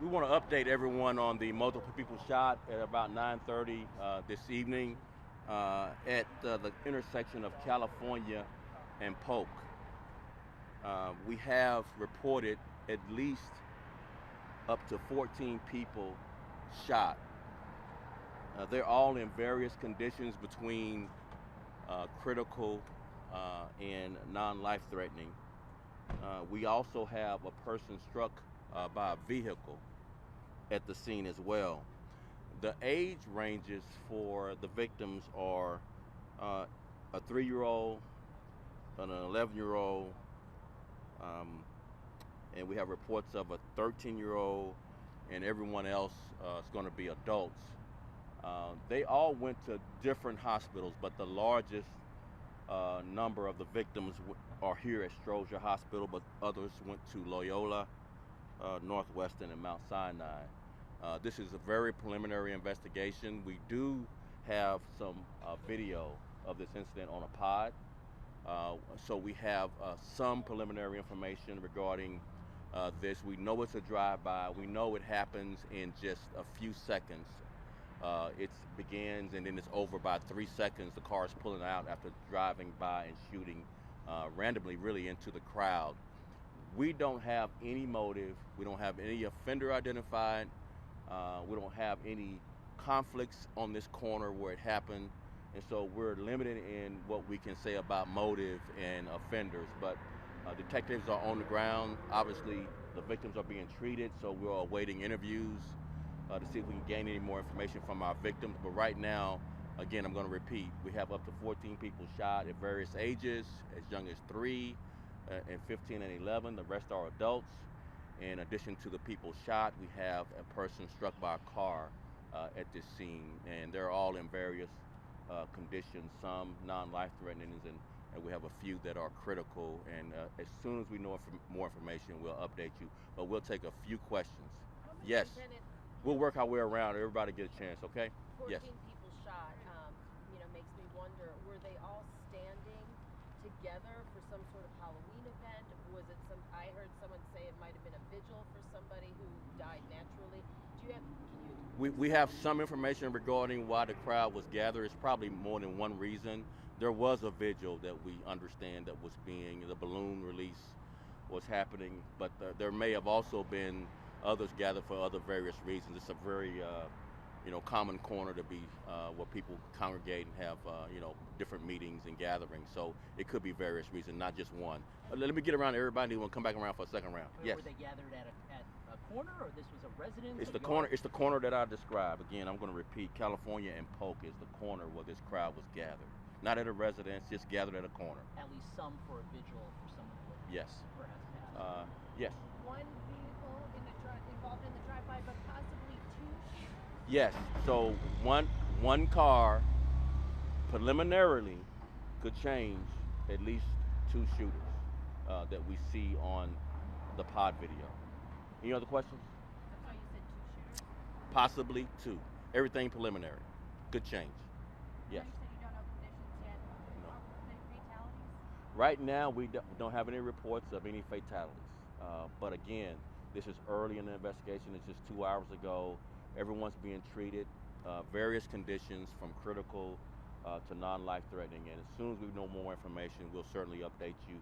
We want to update everyone on the multiple people shot at about 9:30 this evening at the intersection of California and Polk. We have reported at least up to 14 people shot. They're all in various conditions between critical and non-life threatening. We also have a person struck by a vehicle at the scene as well. The age ranges for the victims are a 3-year-old, an 11-year-old, and we have reports of a 13-year-old, and everyone else is going to be adults. They all went to different hospitals, but the largest number of the victims are here at Stroger Hospital, but others went to Loyola, Northwestern, and Mount Sinai. This is a very preliminary investigation. We do have some video of this incident on a pod. So we have some preliminary information regarding this. We know it's a drive-by. We know it happens in just a few seconds. It begins and then it's over by 3 seconds. The car is pulling out after driving by and shooting randomly really into the crowd. We don't have any motive. We don't have any offender identified. We don't have any conflicts on this corner where it happened. And so we're limited in what we can say about motive and offenders. But detectives are on the ground. Obviously, the victims are being treated, so we're awaiting interviews to see if we can gain any more information from our victims. But right now, again, I'm going to repeat, we have up to 14 people shot at various ages, as young as 3 and 15 and 11. The rest are adults. In addition to the people shot, we have a person struck by a car at this scene, and they're all in various conditions, some non-life-threatening, and we have a few that are critical. And as soon as we know more information, we'll update you. But we'll take a few questions. Yes, we'll work our way around. Everybody get a chance, okay? 14 Yes. people shot, makes me wonder, were they all standing together for some sort of Halloween event? Was it I heard someone say it might have been a vigil for somebody who died naturally. We have some information regarding why the crowd was gathered. It's probably more than one reason. There was a vigil that we understand that was the balloon release was happening, but there may have also been others gathered for other various reasons. It's a very common corner to be where people congregate and have different meetings and gatherings. So it could be various reasons, not just one. Let me get around to everybody. We'll come back around for a second round. Where Yes. were they gathered at a corner, or this was a residence? It's the corner. It's the corner that I described. Again, I'm going to repeat. California and Polk is the corner where this crowd was gathered. Not at a residence, just gathered at a corner. At least some for a vigil for someone who Yes. perhaps passed. Yes. One vehicle involved in the drive-by, but possibly two? Yes. So one car preliminarily could change at least 2 shooters that we see on the pod video. Any other questions? That's why you said two shooters? Possibly 2. Everything preliminary. Could change. Yes. You said you don't know conditions yet. No. Any fatalities? Right now, we don't have any reports of any fatalities. But again, this is early in the investigation. It's just 2 hours ago. Everyone's being treated, various conditions from critical to non-life threatening. And as soon as we know more information, we'll certainly update you.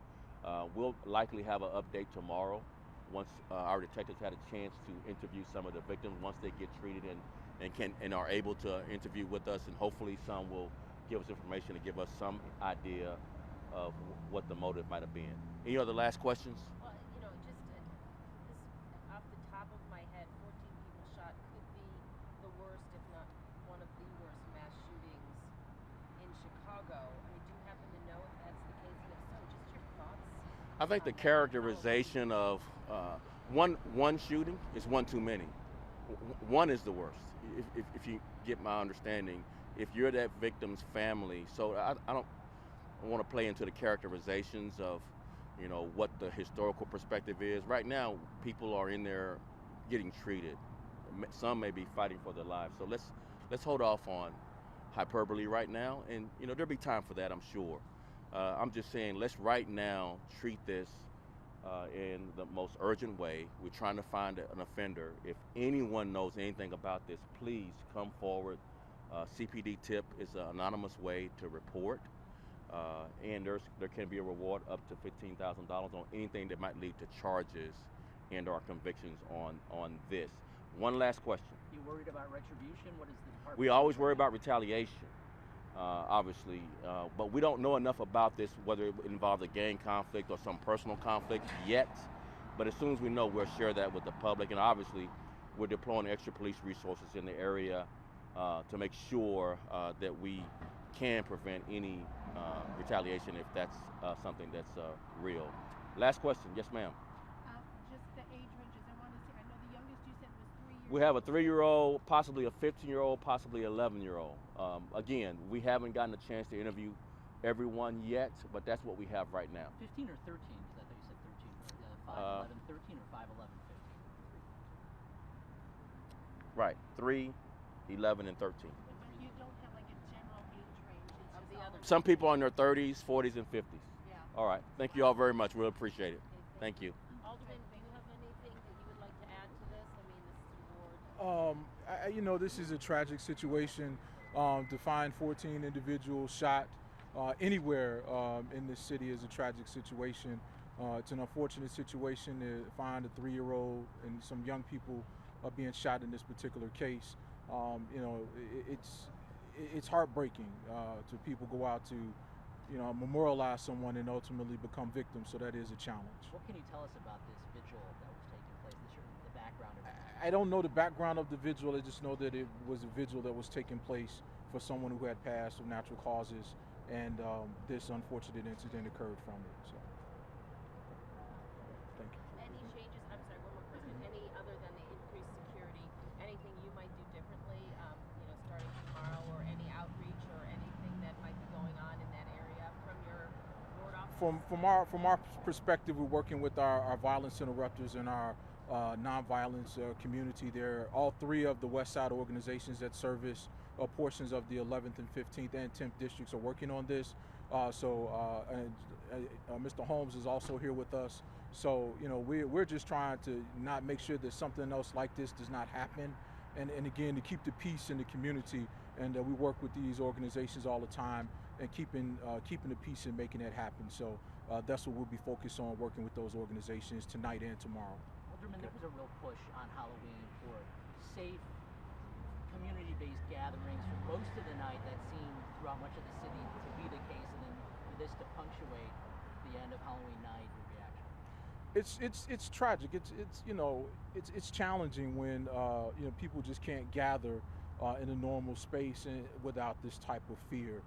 We'll likely have an update tomorrow once our detectives had a chance to interview some of the victims once they get treated and are able to interview with us, and hopefully some will give us information to give us some idea of what the motive might have been. Any other last questions? Well, just off the top of my head, 14 people shot could be the worst, if not one of the worst mass shootings in Chicago. Do you happen to know if that's the case? And if so, just your thoughts? I think the characterization of one shooting is one too many. One is the worst. If you get my understanding, if you're that victim's family, so I don't want to play into the characterizations of what the historical perspective is. Right now, people are in there getting treated. Some may be fighting for their lives. So let's hold off on hyperbole right now, and there'll be time for that, I'm sure. I'm just saying, let's right now treat this in the most urgent way. We're trying to find an offender. If anyone knows anything about this, please come forward. CPD tip is an anonymous way to report, and there can be a reward up to $15,000 on anything that might lead to charges and/or convictions on this. One last question. You worried about retribution? What is the department? We always worry about retaliation, obviously, but we don't know enough about this, whether it involves a gang conflict or some personal conflict yet. But as soon as we know, we'll share that with the public, and obviously, we're deploying extra police resources in the area to make sure that we can prevent any retaliation if that's something that's real. Last question. Yes, ma'am. Just the age ranges. I want to say, I know the youngest you said was 3 years We have a old. 3-year-old, possibly a 15-year-old, possibly 11-year-old. Again, we haven't gotten a chance to interview everyone yet, but that's what we have right now. 15 or 13? Because I thought you said 13. 5, 11, 13 or 5, 11, 15? Right, 3, 11, and 13. But you don't have like a general age range. It's Of just the all other- Some people are in their 30s, 40s, and 50s. Yeah. All right, thank you all very much. We'll appreciate it. Thank you. Alderman, do you have anything that you would like to add to this? I mean, this is your ward. You know, this is a tragic situation. To find 14 individuals shot anywhere in this city is a tragic situation. It's an unfortunate situation to find a 3-year-old and some young people being shot in this particular case. You know, it's heartbreaking to people go out to, you know, memorialize someone and ultimately become victims. So that is a challenge. What can you tell us about this vigil that was taking place? The background of it? I don't know the background of the vigil. I just know that it was a vigil that was taking place for someone who had passed of natural causes, and this unfortunate incident occurred from it. So, thank you. Any changes, I'm sorry, one more question, any other than the increased security, anything you might do differently, you know, starting tomorrow, or any outreach or anything that might be going on in that area from your ward office? From our perspective, we're working with our violence interrupters and our nonviolence community. There, all 3 of the West Side organizations that service portions of the 11th and 15th and 10th districts are working on this. Mr. Holmes is also here with us. So, you know, we're just trying to not make sure that something else like this does not happen, and again, to keep the peace in the community. And we work with these organizations all the time and keeping the peace and making that happen. So that's what we'll be focused on, working with those organizations tonight and tomorrow. Alderman, there was a real push on Halloween for safe, community-based gatherings for most of the night. That seemed throughout much of the city to be the case, and then for this to punctuate the end of Halloween night. Your reaction? It's tragic. It's challenging when you know, people just can't gather in a normal space and without this type of fear.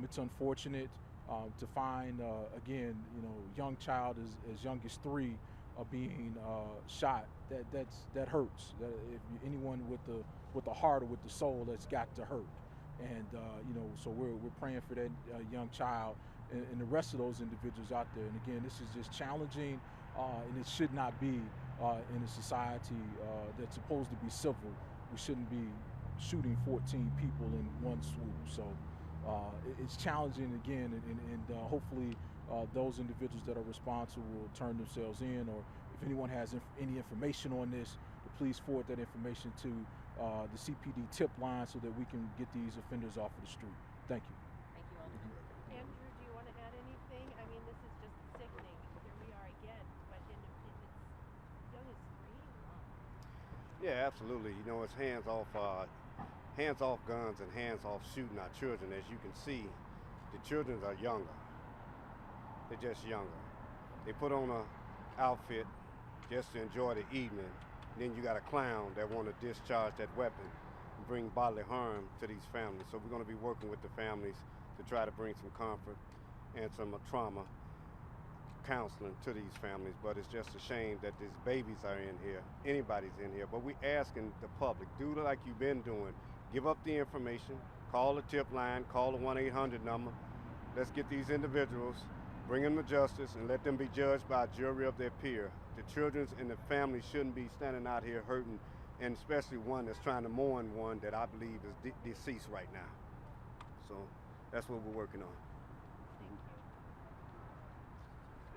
It's unfortunate to find again, you know, young child as young as 3 being shot. That hurts. That if anyone with the heart or with the soul, that's got to hurt. And you know, so we're praying for that young child and the rest of those individuals out there. And again, this is just challenging, and it should not be in a society that's supposed to be civil. We shouldn't be shooting 14 people in one swoop. So it's challenging again, and hopefully those individuals that are responsible will turn themselves in, or if anyone has any information on this, please forward that information to the CPD tip line so that we can get these offenders off of the street. Thank you. Thank you, Alderman. Andrew, do you want to add anything? I mean, this is just sickening. Here we are again, but in it's young as 3. Wow. Yeah, absolutely. You know, it's hands off guns and hands off shooting our children. As you can see, the children are younger. They're just younger. They put on a outfit just to enjoy the evening. Then you got a clown that want to discharge that weapon and bring bodily harm to these families. So we're going to be working with the families to try to bring some comfort and some trauma counseling to these families. But it's just a shame that these babies are in here. Anybody's in here. But we're asking the public, do like you've been doing. Give up the information. Call the tip line. Call the 1-800 number. Let's get these individuals, bring them to justice, and let them be judged by a jury of their peer. The children and the families shouldn't be standing out here hurting, and especially one that's trying to mourn one that I believe is deceased right now. So that's what we're working on.